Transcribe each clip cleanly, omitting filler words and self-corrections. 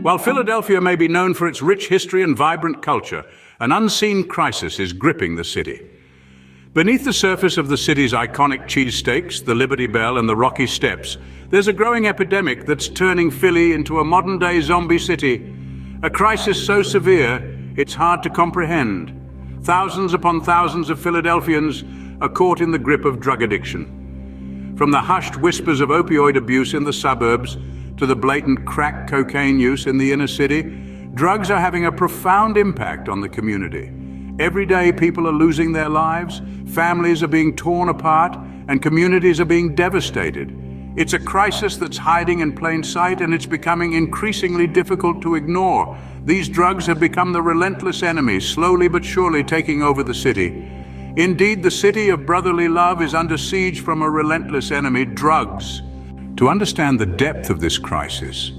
While Philadelphia may be known for its rich history and vibrant culture, an unseen crisis is gripping the city. Beneath the surface of the city's iconic cheesesteaks, the Liberty Bell and the Rocky Steps, there's a growing epidemic that's turning Philly into a modern-day zombie city. A crisis so severe, it's hard to comprehend. Thousands upon thousands of Philadelphians are caught in the grip of drug addiction. From the hushed whispers of opioid abuse in the suburbs to the blatant crack cocaine use in the inner city, drugs are having a profound impact on the community. Every day people are losing their lives, families are being torn apart, and communities are being devastated. It's a crisis that's hiding in plain sight, and it's becoming increasingly difficult to ignore. These drugs have become the relentless enemy, slowly but surely taking over the city. Indeed, the city of brotherly love is under siege from a relentless enemy, drugs. To understand the depth of this crisis,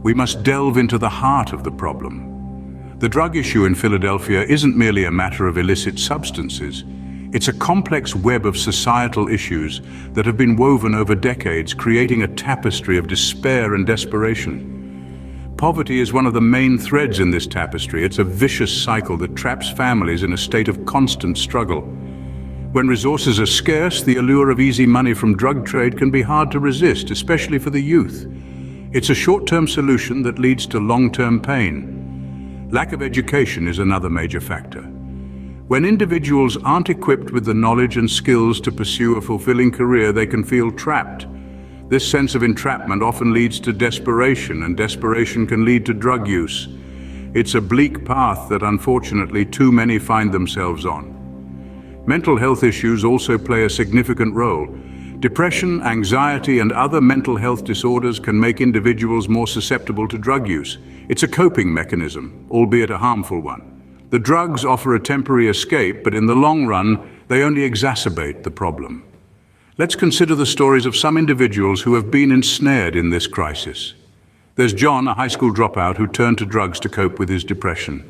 we must delve into the heart of the problem. The drug issue in Philadelphia isn't merely a matter of illicit substances. It's a complex web of societal issues that have been woven over decades, creating a tapestry of despair and desperation. Poverty is one of the main threads in this tapestry. It's a vicious cycle that traps families in a state of constant struggle. When resources are scarce, the allure of easy money from drug trade can be hard to resist, especially for the youth. It's a short-term solution that leads to long-term pain. Lack of education is another major factor. When individuals aren't equipped with the knowledge and skills to pursue a fulfilling career, they can feel trapped. This sense of entrapment often leads to desperation, and desperation can lead to drug use. It's a bleak path that unfortunately too many find themselves on. Mental health issues also play a significant role. Depression, anxiety, and other mental health disorders can make individuals more susceptible to drug use. It's a coping mechanism, albeit a harmful one. The drugs offer a temporary escape, but in the long run, they only exacerbate the problem. Let's consider the stories of some individuals who have been ensnared in this crisis. There's John, a high school dropout who turned to drugs to cope with his depression.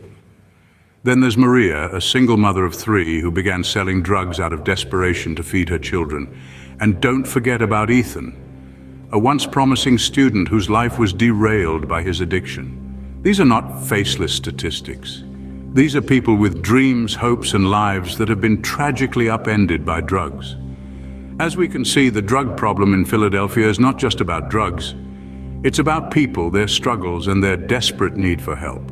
Then there's Maria, a single mother of 3 who began selling drugs out of desperation to feed her children. And don't forget about Ethan, a once promising student whose life was derailed by his addiction. These are not faceless statistics. These are people with dreams, hopes, and lives that have been tragically upended by drugs. As we can see, the drug problem in Philadelphia is not just about drugs. It's about people, their struggles, and their desperate need for help.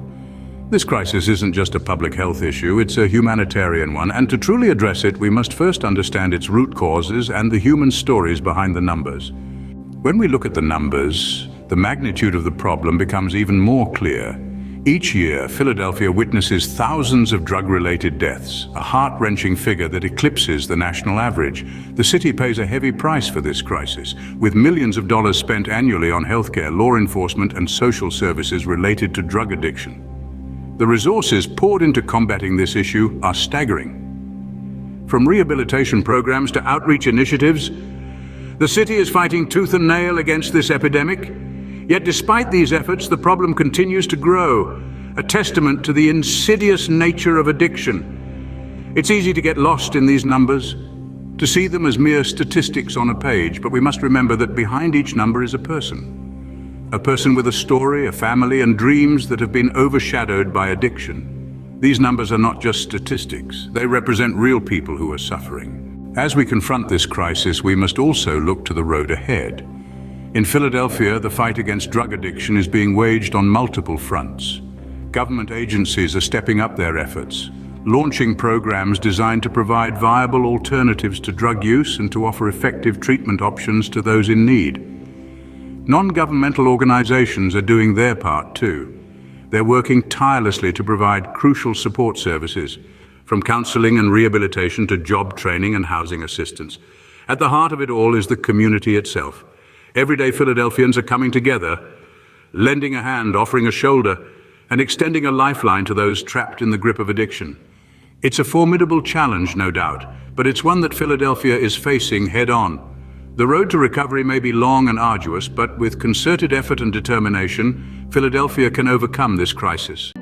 This crisis isn't just a public health issue, it's a humanitarian one, and to truly address it, we must first understand its root causes and the human stories behind the numbers. When we look at the numbers, the magnitude of the problem becomes even more clear. Each year, Philadelphia witnesses thousands of drug-related deaths, a heart-wrenching figure that eclipses the national average. The city pays a heavy price for this crisis, with millions of dollars spent annually on healthcare, law enforcement, and social services related to drug addiction. The resources poured into combating this issue are staggering. From rehabilitation programs to outreach initiatives, the city is fighting tooth and nail against this epidemic. Yet despite these efforts, the problem continues to grow, a testament to the insidious nature of addiction. It's easy to get lost in these numbers, to see them as mere statistics on a page, but we must remember that behind each number is a person. A person with a story, a family, and dreams that have been overshadowed by addiction. These numbers are not just statistics. They represent real people who are suffering. As we confront this crisis, we must also look to the road ahead. In Philadelphia, the fight against drug addiction is being waged on multiple fronts. Government agencies are stepping up their efforts, launching programs designed to provide viable alternatives to drug use and to offer effective treatment options to those in need. Non-governmental organizations are doing their part too. They're working tirelessly to provide crucial support services, from counseling and rehabilitation to job training and housing assistance. At the heart of it all is the community itself. Everyday Philadelphians are coming together, lending a hand, offering a shoulder, and extending a lifeline to those trapped in the grip of addiction. It's a formidable challenge, no doubt, but it's one that Philadelphia is facing head-on. The road to recovery may be long and arduous, but with concerted effort and determination, Philadelphia can overcome this crisis.